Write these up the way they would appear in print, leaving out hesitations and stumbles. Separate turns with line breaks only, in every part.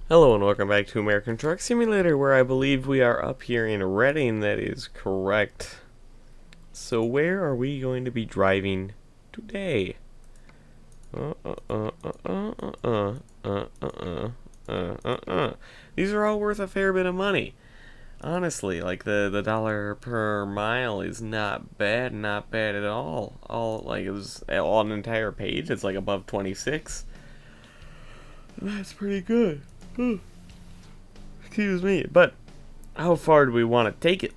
Hello and welcome back to American Truck Simulator, where I believe we are up here in Reading. That is correct. So where are we going to be driving today? These are all worth a fair bit of money. Honestly, like the dollar per mile is not bad at all. All like it was on an entire page. It's like above 26. That's pretty good. Excuse me, but how far do we want to take it?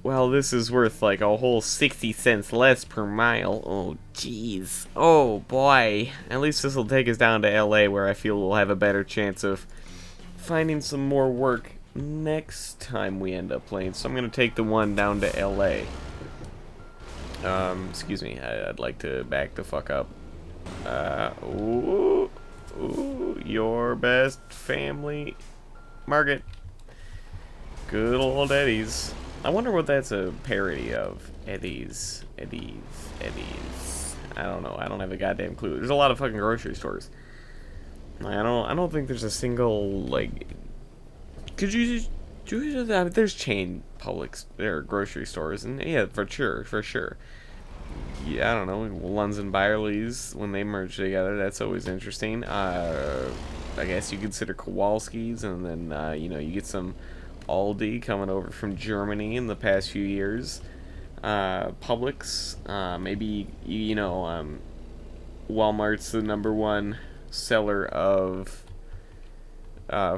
Well, this is worth like a whole 60 cents less per mile. Oh, jeez. Oh, boy. At least this will take us down to LA, where I feel we'll have a better chance of finding some more work next time we end up playing. So I'm going to take the one down to LA. Excuse me. I'd like to back the fuck up. Ooh, your best family Market. Good old Eddie's. I wonder what that's a parody of. Eddie's. I don't know. I don't have a goddamn clue. There's a lot of fucking grocery stores. I don't think there's a single, like... Could you just... I mean, there's chain Publix or grocery stores, and yeah, for sure. Yeah, I don't know, Lunds and Byerly's, when they merge together, that's always interesting. I guess you consider Kowalski's, and then, you know, you get some Aldi coming over from Germany in the past few years. Publix, maybe, you know, Walmart's the #1 seller of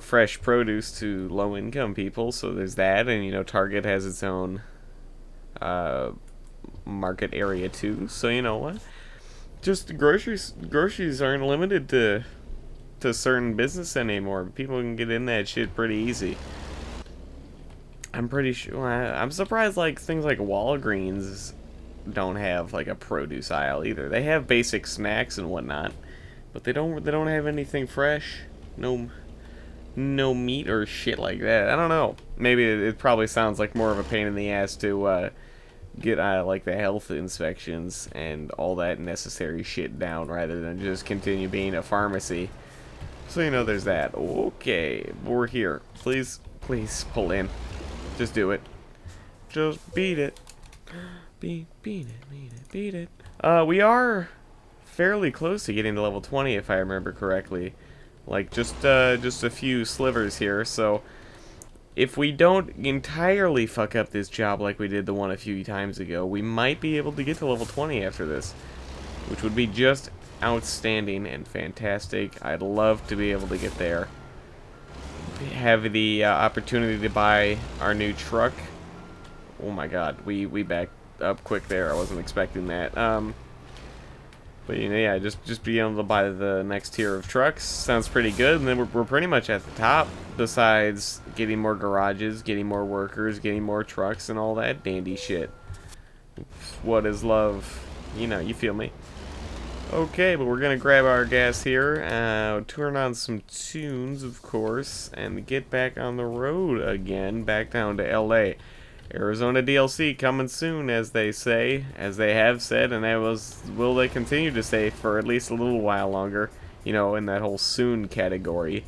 fresh produce to low-income people, so there's that, and, you know, Target has its own market area too, so you know what? Just groceries aren't limited to certain business anymore. People can get in that shit pretty easy. I'm pretty sure. I'm surprised like things like Walgreens don't have like a produce aisle either. They have basic snacks and whatnot, but they don't have anything fresh. No meat or shit like that. I don't know. Maybe it probably sounds like more of a pain in the ass to get like the health inspections and all that necessary shit down rather than just continue being a pharmacy. So you know there's that. Okay, we're here. Please pull in. Just do it. Just beat it. Beat it. We are fairly close to getting to level 20 if I remember correctly. Like just a few slivers here, so if we don't entirely fuck up this job like we did the one a few times ago, we might be able to get to level 20 after this, which would be just outstanding and fantastic. I'd love to be able to get there. Have the opportunity to buy our new truck. Oh my god, we backed up quick there. I wasn't expecting that. But you know, yeah, just being able to buy the next tier of trucks sounds pretty good, and then we're pretty much at the top. Besides getting more garages, getting more workers, getting more trucks, and all that dandy shit. What is love? You know, you feel me. Okay, but we're gonna grab our gas here, turn on some tunes, of course, and get back on the road again, back down to LA. Arizona DLC coming soon, as they say, as they have said, and that will they continue to say for at least a little while longer, you know, in that whole soon category.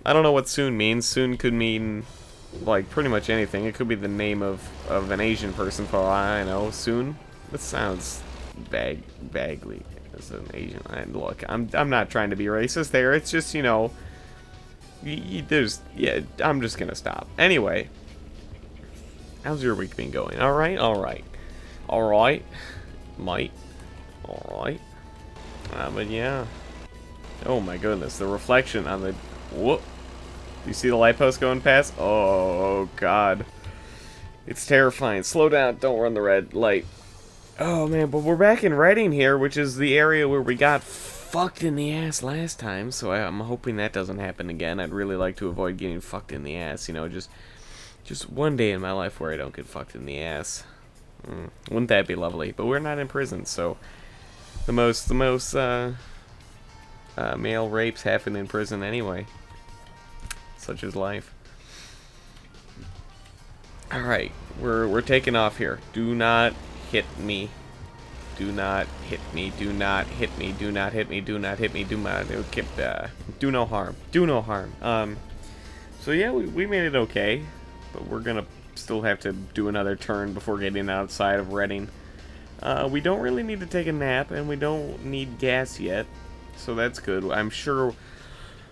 I don't know what soon means. Soon could mean, like, pretty much anything. It could be the name of an Asian person for all I know. Soon? That sounds vaguely as an Asian. And look, I'm not trying to be racist there. It's just, you know, yeah, I'm just gonna stop. Anyway. How's your week been going? Alright? Might. Alright. But yeah. Oh my goodness, the reflection on the... Whoop. You see the light post going past? Oh god. It's terrifying. Slow down, don't run the red light. Oh man, but we're back in Reading here, which is the area where we got fucked in the ass last time, so I'm hoping that doesn't happen again. I'd really like to avoid getting fucked in the ass, you know, just one day in my life where I don't get fucked in the ass. Wouldn't that be lovely? But we're not in prison, so the most male rapes happen in prison anyway. Such is life. All right, we're taking off here. Do not hit me. Do not hit me. Do not hit me. Do not hit me. Do not hit me. Do no harm. Do no harm. So yeah, we made it okay, but we're gonna still have to do another turn before getting outside of Reading. We don't really need to take a nap, and we don't need gas yet, so that's good. I'm sure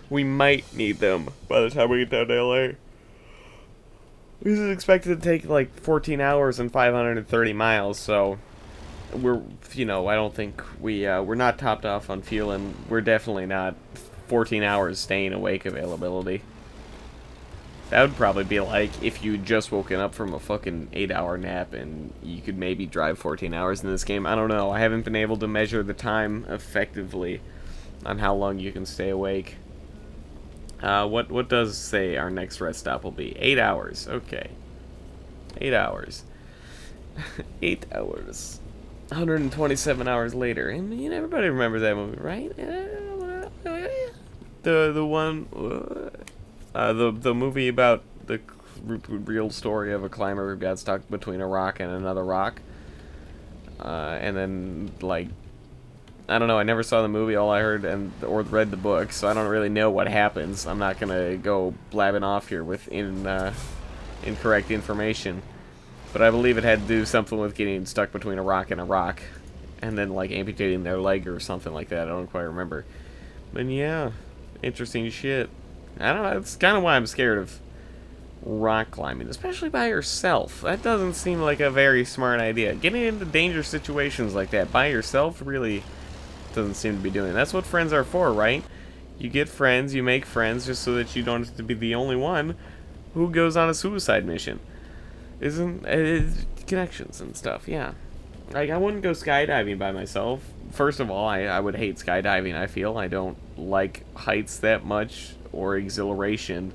we might need them by the time we get down to LA. This is expected to take like 14 hours and 530 miles, so we're, I don't think we're not topped off on fuel, and we're definitely not 14 hours staying awake availability. That would probably be like if you just woken up from a fucking 8-hour nap and you could maybe drive 14 hours in this game. I don't know. I haven't been able to measure the time effectively on how long you can stay awake. What does say our next rest stop will be? 8 hours. Okay. 8 hours. 8 hours. 127 hours later. And everybody remembers that movie, right? The one... the movie about the real story of a climber who got stuck between a rock and another rock. And then, like, I don't know, I never saw the movie, all I heard or read the book, so I don't really know what happens. I'm not gonna go blabbing off here with incorrect information. But I believe it had to do something with getting stuck between a rock and a rock, and then, like, amputating their leg or something like that. I don't quite remember. But yeah, interesting shit. I don't know, that's kind of why I'm scared of rock climbing, especially by yourself. That doesn't seem like a very smart idea. Getting into dangerous situations like that by yourself really doesn't seem to be doing it. That's what friends are for, right? You get friends, you make friends just so that you don't have to be the only one who goes on a suicide mission. Isn't connections and stuff, yeah. Like, I wouldn't go skydiving by myself. First of all, I would hate skydiving, I feel. I don't like heights that much, or exhilaration,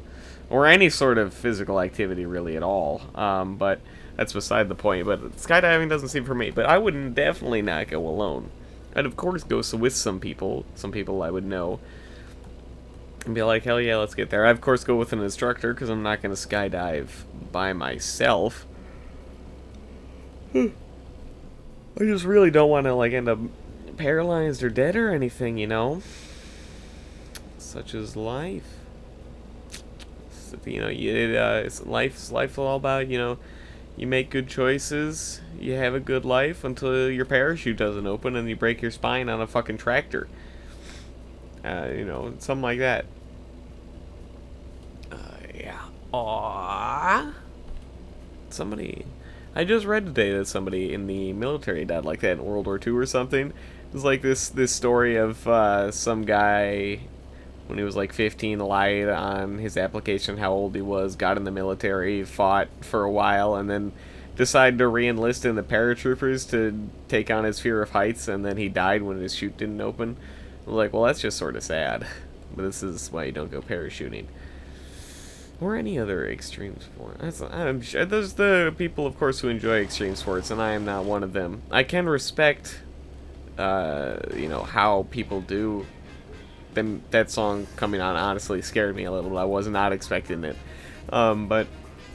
or any sort of physical activity really at all. But that's beside the point. But skydiving doesn't seem for me. But I would definitely not go alone. I'd of course go with some people I would know, and be like, hell yeah, let's get there. I of course go with an instructor, because I'm not going to skydive by myself. I just really don't want to, like, end up paralyzed or dead or anything, Such is life. So, life's all about, you make good choices, you have a good life until your parachute doesn't open and you break your spine on a fucking tractor. Something like that. Yeah. Aww. I just read today that somebody in the military died like that in World War II or something. It was like this story of some guy, when he was like 15, lied on his application how old he was, got in the military, fought for a while, and then decided to re-enlist in the paratroopers to take on his fear of heights, and then he died when his chute didn't open. I'm like, well, that's just sort of sad. But this is why you don't go parachuting. Or any other extreme sport. I'm sure there's the people, of course, who enjoy extreme sports, and I am not one of them. I can respect, how people do. Then that song coming on honestly scared me a little. I was not expecting it. But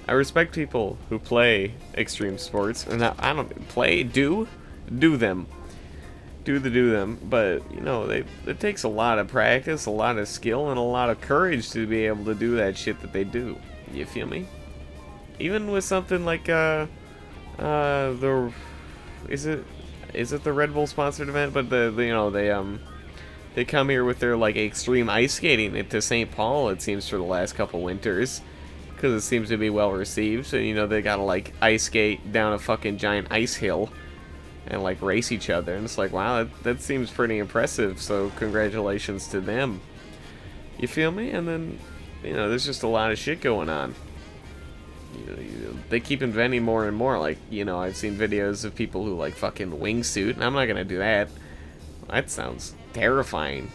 I respect people who play extreme sports, and I don't play, do them. Do them, but it takes a lot of practice, a lot of skill, and a lot of courage to be able to do that shit that they do. You feel me? Even with something like is it the Red Bull sponsored event? But they come here with their like extreme ice skating to St. Paul. It seems for the last couple winters, because it seems to be well received. So they gotta like ice skate down a fucking giant ice hill and like race each other, and it's like, wow, that seems pretty impressive, so congratulations to them. You feel me? And then there's just a lot of shit going on. They keep inventing more and more. Like, I've seen videos of people who like fucking wingsuit, and I'm not gonna do that. That sounds terrifying,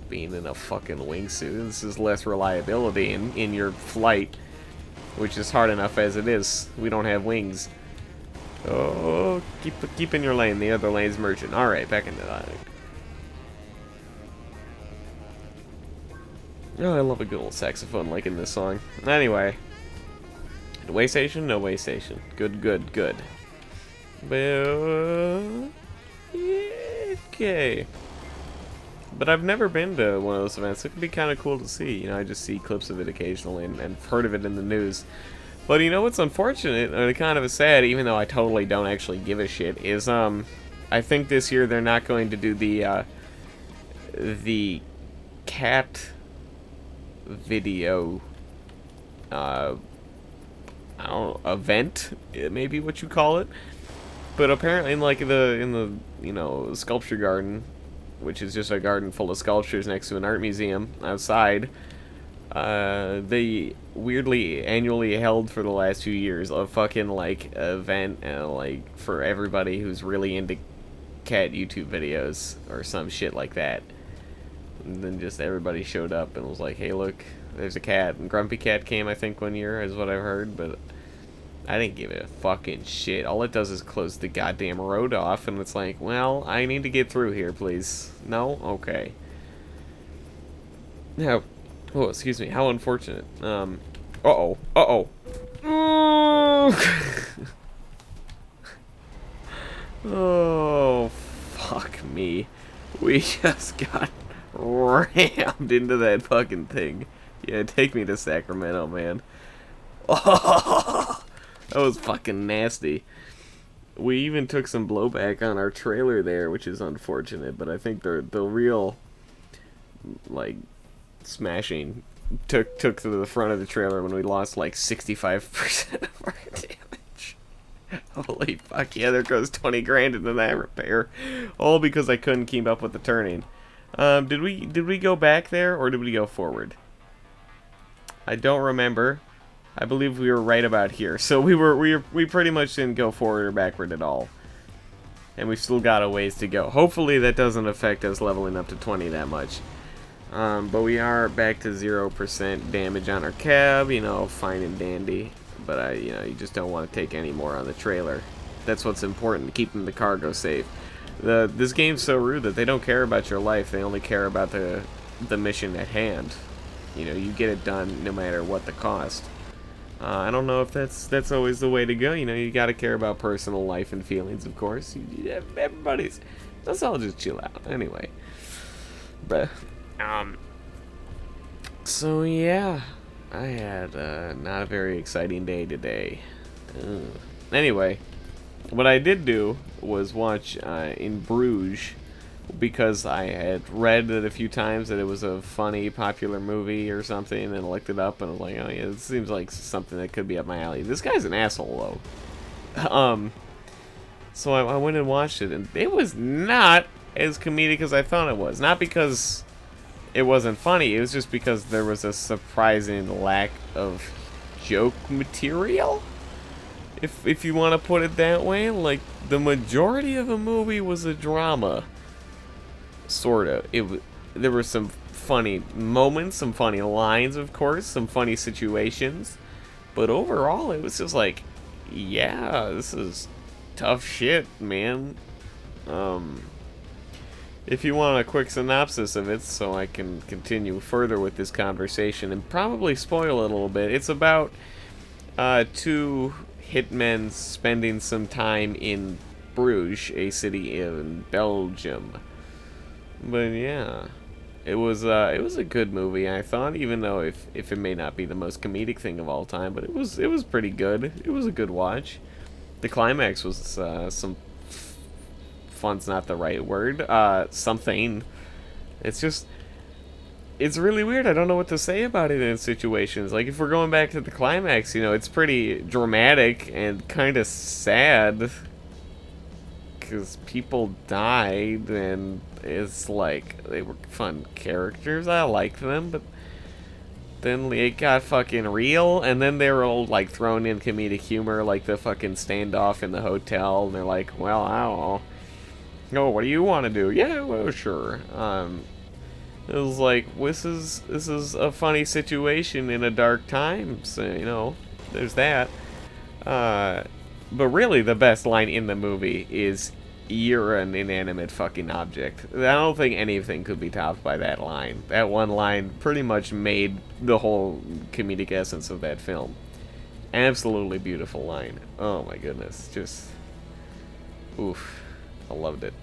being in a fucking wingsuit. This is less reliability in your flight, which is hard enough as it is. We don't have wings. Oh, keep in your lane. The other lane's merging. Alright, back into that. Oh, I love a good old saxophone like in this song. Anyway. Way station? No way station. Good. But, yeah, okay. But I've never been to one of those events. It could be kind of cool to see. You know, I just see clips of it occasionally and heard of it in the news. But you know what's unfortunate and kind of sad, even though I totally don't actually give a shit, is I think this year they're not going to do the cat video I don't know, event, maybe what you call it. But apparently in the you know, sculpture garden, which is just a garden full of sculptures next to an art museum outside, they weirdly annually held for the last 2 years a fucking like event like for everybody who's really into cat YouTube videos or some shit like that. And then just everybody showed up and was like, hey look, there's a cat. And Grumpy Cat came I think one year is what I've heard, but I didn't give it a fucking shit. All it does is close the goddamn road off, and it's like, well, I need to get through here, please. No? Okay. Now, oh, excuse me, how unfortunate. Uh-oh. Uh-oh. Oh, fuck me. We just got rammed into that fucking thing. Yeah, take me to Sacramento, man. Oh, that was fucking nasty. We even took some blowback on our trailer there, which is unfortunate, but I think the real, like, smashing took to the front of the trailer when we lost, like, 65% of our damage. Holy fuck, yeah, there goes 20 grand into that repair. All because I couldn't keep up with the turning. Did we go back there, or did we go forward? I don't remember. I believe we were right about here. So we pretty much didn't go forward or backward at all. And we've still got a ways to go. Hopefully that doesn't affect us leveling up to 20 that much. But we are back to 0% damage on our cab, you know, fine and dandy. But you know, you just don't want to take any more on the trailer. That's what's important, keeping the cargo safe. This game's so rude that they don't care about your life. They only care about the mission at hand. You know, you get it done no matter what the cost. I don't know if that's always the way to go. You know, you gotta care about personal life and feelings, of course. Everybody's. Let's all just chill out. Anyway. But, so yeah. I had not a very exciting day today. Anyway, what I did do was watch In Bruges, because I had read it a few times that it was a funny, popular movie or something, and looked it up, and I was like, oh yeah, this seems like something that could be up my alley. This guy's an asshole, though. So I went and watched it, and it was not as comedic as I thought it was. Not because it wasn't funny, it was just because there was a surprising lack of joke material? If you want to put it that way. Like, the majority of the movie was a drama. Sorta. There were some funny moments, some funny lines, of course, some funny situations, but overall it was just like, yeah, this is tough shit, man. If you want a quick synopsis of it, so I can continue further with this conversation and probably spoil it a little bit, it's about two hitmen spending some time in Bruges, a city in Belgium. But yeah, it was a good movie, I thought, even though if it may not be the most comedic thing of all time, but it was pretty good. It was a good watch. The climax was some fun's not the right word. Something. It's really weird. I don't know what to say about it in situations. Like, if we're going back to the climax, you know, it's pretty dramatic and kind of sad. Because people died, and it's like, they were fun characters. I liked them, but then it got fucking real, and then they were all, like, thrown in comedic humor, like the fucking standoff in the hotel, and they're like, well, I don't know. Oh, what do you want to do? Yeah, well, sure. It was like, this is a funny situation in a dark time, so, you know, there's that. But really, the best line in the movie is, you're an inanimate fucking object. I don't think anything could be topped by that line. That one line pretty much made the whole comedic essence of that film. Absolutely beautiful line. Oh my goodness. Just Oof, I loved it.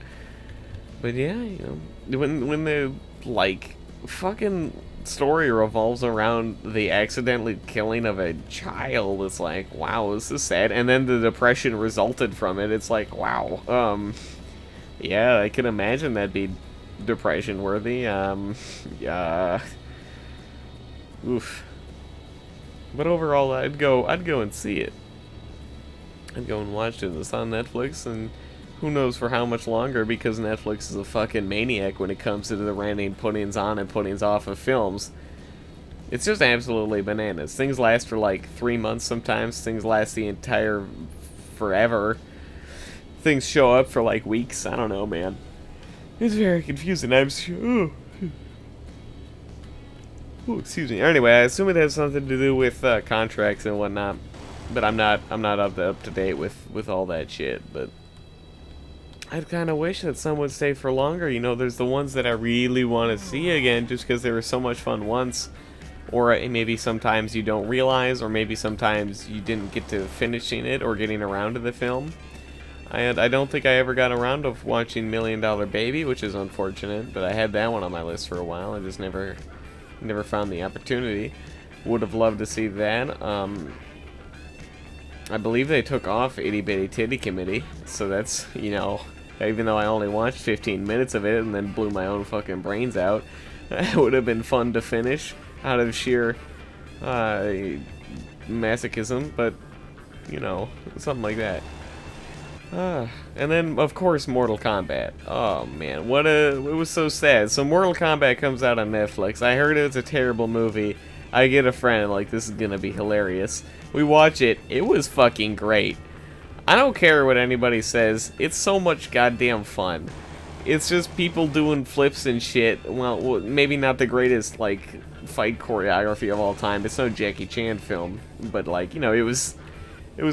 But yeah, you know, when the like fucking story revolves around the accidentally killing of a child, it's like, wow, this is sad. And then the depression resulted from it. It's like, wow. Yeah, I can imagine that'd be depression worthy. Yeah. Oof. But overall, I'd go and see it. I'd go and watch it. It's on Netflix, and who knows for how much longer, because Netflix is a fucking maniac when it comes to the renting puttings on and puttings off of films. It's just absolutely bananas. Things last for like 3 months sometimes. Things last the entire forever. Things show up for like weeks. I don't know, man. It's very confusing. I'm sure. Ooh, excuse me. Anyway, I assume it has something to do with contracts and whatnot, but I'm not up to date with all that shit. But I'd kind of wish that some would stay for longer. You know, there's the ones that I really want to see again, just because they were so much fun once, or maybe sometimes you don't realize, or maybe sometimes you didn't get to finishing it or getting around to the film. I don't think I ever got around to watching $1 Million Baby, which is unfortunate, but I had that one on my list for a while. I just never found the opportunity. Would have loved to see that. I believe they took off Itty Bitty Titty Committee, so that's, you know, even though I only watched 15 minutes of it and then blew my own fucking brains out, it would have been fun to finish out of sheer masochism, but, you know, something like that. And then, of course, Mortal Kombat. Oh, man, it was so sad. So Mortal Kombat comes out on Netflix. I heard it's a terrible movie. I get a friend, like, this is gonna be hilarious. We watch it. It was fucking great. I don't care what anybody says. It's so much goddamn fun. It's just people doing flips and shit. Well, maybe not the greatest, like, fight choreography of all time. It's no Jackie Chan film. But, like, you know, it was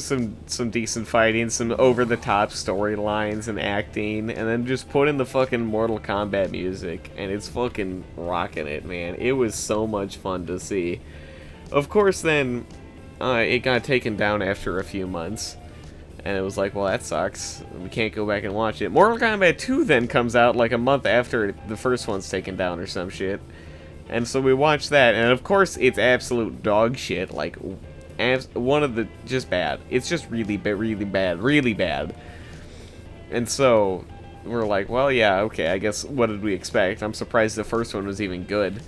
some decent fighting, some over-the-top storylines and acting, and then just put in the fucking Mortal Kombat music, and it's fucking rocking it, man. It was so much fun to see. Of course, then, it got taken down after a few months, and it was like, well, that sucks. We can't go back and watch it. Mortal Kombat 2 then comes out like a month after the first one's taken down or some shit. And so we watched that, and of course, it's absolute dog shit, like, one of the, just bad. It's just really bad. And so we're like, well, yeah, okay, I guess, what did we expect? I'm surprised the first one was even good.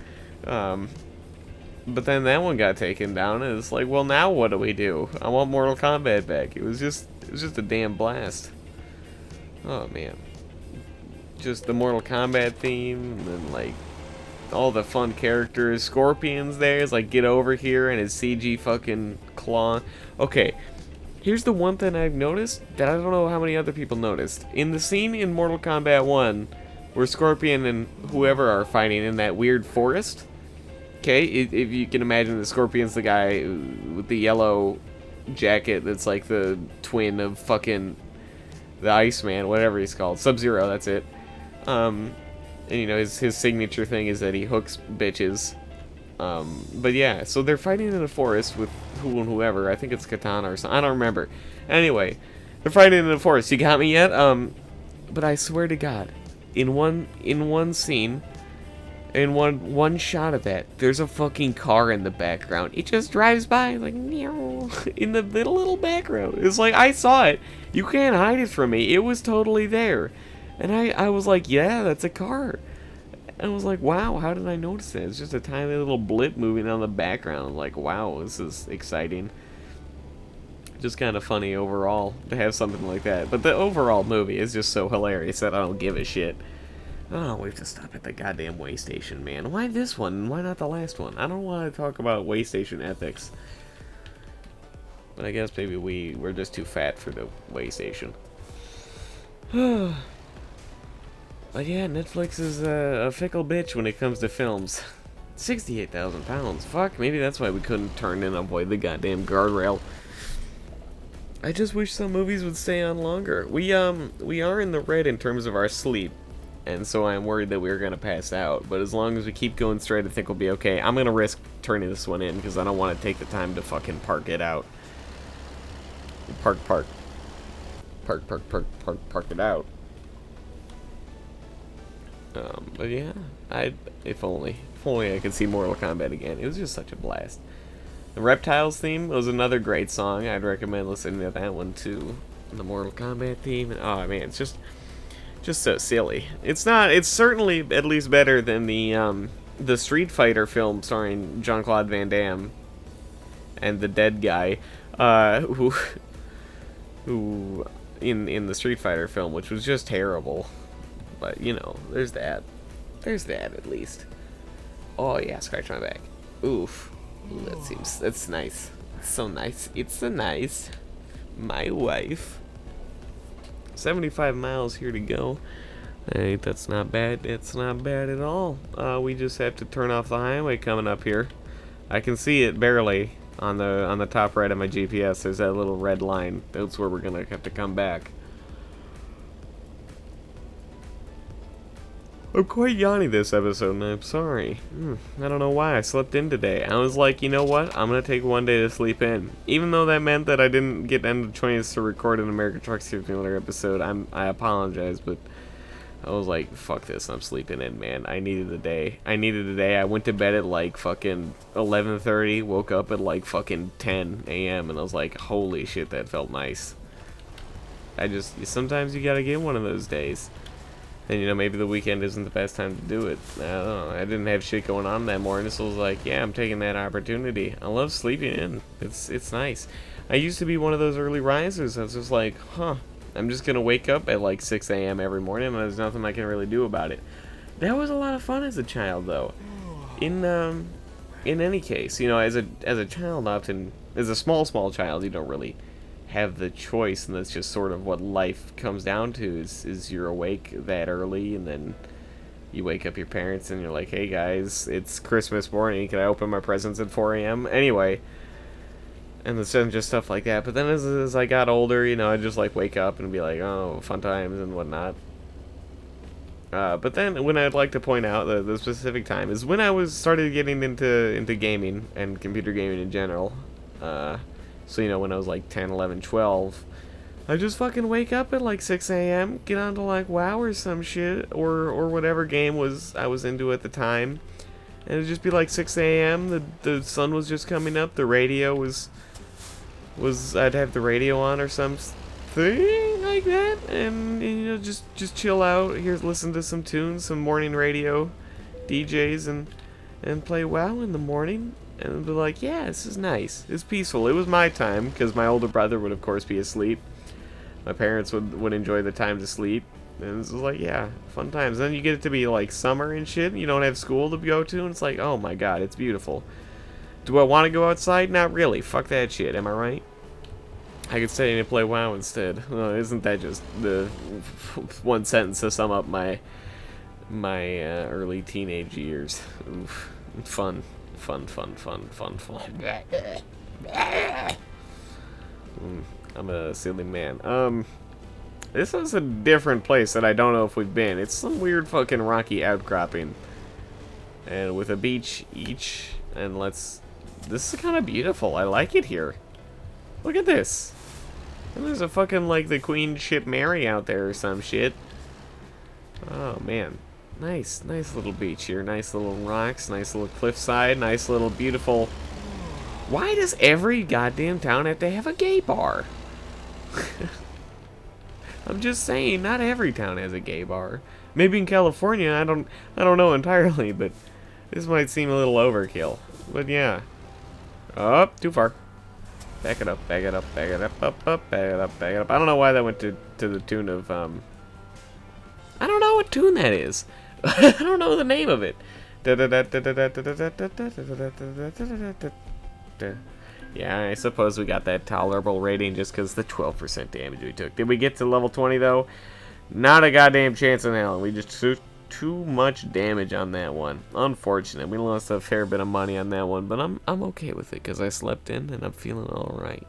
But then that one got taken down, and it's like, well, now what do we do? I want Mortal Kombat back. It was just a damn blast. Oh, man. Just the Mortal Kombat theme, and then, like, all the fun characters. Scorpion's there. It's like, get over here, and his CG fucking claw. Okay, here's the one thing I've noticed that I don't know how many other people noticed. In the scene in Mortal Kombat 1, where Scorpion and whoever are fighting in that weird forest, okay, if you can imagine the Scorpion's the guy with the yellow jacket that's like the twin of fucking the Iceman, whatever he's called. Sub-Zero, that's it. And, you know, his signature thing is that he hooks bitches. But yeah, so they're fighting in a forest with who and whoever. I think it's Katana or something. I don't remember. Anyway, they're fighting in a forest. You got me yet? But I swear to God, in one scene, in one shot of that, there's a fucking car in the background. It just drives by like meow in the little background. It's like, I saw it. You can't hide it from me. It was totally there. And I was like, yeah, that's a car. And I was like, wow, how did I notice that? It's just a tiny little blip moving on the background. Like, wow, this is exciting. Just kind of funny overall to have something like that. But the overall movie is just so hilarious that I don't give a shit. Oh, we have to stop at the goddamn way station, man. Why this one? Why not the last one? I don't want to talk about way station ethics. But I guess maybe we're just too fat for the way station. But yeah, Netflix is a fickle bitch when it comes to films. 68,000 pounds. Fuck, maybe that's why we couldn't turn in Avoid the goddamn guardrail. I just wish some movies would stay on longer. We are in the red in terms of our sleep, and so I'm worried that we're gonna pass out. But as long as we keep going straight, I think we'll be okay. I'm gonna risk turning this one in because I don't want to take the time to fucking park it out. Park. park it out. But yeah, if only I could see Mortal Kombat again. It was just such a blast. The Reptiles theme was another great song. I'd recommend listening to that one too. The Mortal Kombat theme, and oh man, it's just so silly. It's certainly at least better than the Street Fighter film starring Jean-Claude Van Damme and the dead guy, who in the Street Fighter film, which was just terrible. But you know, there's that at least. Oh yeah, scratch my back. Oof. Ooh, that's nice. It's so nice. It's so nice. My wife. 75 miles here to go. Hey, that's not bad. It's not bad at all. We just have to turn off the highway coming up here. I can see it barely on the top right of my GPS. There's that little red line. That's where we're gonna have to come back. I'm quite yawny this episode, and I'm sorry. I don't know why I slept in today. I was like, you know what? I'm gonna take one day to sleep in. Even though that meant that I didn't get any chance to record an American Truck Simulator episode, I apologize, but I was like, fuck this, I'm sleeping in, man. I needed a day. I went to bed at like fucking 11:30, woke up at like fucking 10 a.m., and I was like, holy shit, that felt nice. Sometimes you gotta get one of those days. And, you know, maybe the weekend isn't the best time to do it. I don't know. I didn't have shit going on that morning, so I was like, yeah, I'm taking that opportunity. I love sleeping in. It's nice. I used to be one of those early risers. I was just like, I'm just going to wake up at like 6 a.m. every morning, and there's nothing I can really do about it. That was a lot of fun as a child, though. In any case, you know, as a child, often, as a small child, you don't really have the choice, and that's just sort of what life comes down to, is you're awake that early, and then you wake up your parents and you're like, hey guys, it's Christmas morning, can I open my presents at 4 a.m. anyway? And it's just stuff like that. But then as I got older, you know, I'd just like wake up and be like, oh, fun times and whatnot. But then when I'd like to point out the specific time is when I started getting into gaming and computer gaming in general. So, you know, when I was like 10, 11, 12, I just fucking wake up at like 6 a.m., get onto like WoW or some shit, or whatever game I was into at the time, and it'd just be like 6 a.m., the sun was just coming up, the radio was I'd have the radio on or something like that, and you know, just chill out, here, listen to some tunes, some morning radio DJs, and play WoW in the morning. And be like, yeah, this is nice. It's peaceful. It was my time, because my older brother would, of course, be asleep. My parents would enjoy the time to sleep. And it was like, yeah, fun times. Then you get it to be, like, summer and shit. And you don't have school to go to. And it's like, oh, my God, it's beautiful. Do I want to go outside? Not really. Fuck that shit. Am I right? I could stay and play WoW instead. Isn't that just the one sentence to sum up my early teenage years? Oof. Fun. Fun. I'm a silly man. This is a different place that I don't know if we've been. It's some weird fucking rocky outcropping. And with a beach each. And this is kind of beautiful. I like it here. Look at this. And there's a fucking, like, the Queen Ship Mary out there or some shit. Oh, man. Nice little beach here. Nice little rocks. Nice little cliffside. Nice little beautiful. Why does every goddamn town have to have a gay bar? I'm just saying, not every town has a gay bar. Maybe in California, I don't know entirely, but this might seem a little overkill. But yeah. Oh, too far. Back it up, back it up, back it up, up, back it up, back it up. I don't know why that went to the tune of I don't know what tune that is. I don't know the name of it. Yeah, I suppose we got that tolerable rating just because the 12% damage we took. Did we get to level 20 though? Not a goddamn chance in hell. We just took too much damage on that one. Unfortunate. We lost a fair bit of money on that one, but I'm okay with it because I slept in and I'm feeling all right.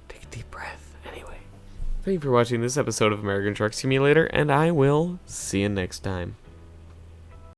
Take a deep breath. Anyway. Thank you for watching this episode of American Truck Simulator, and I will see you next time.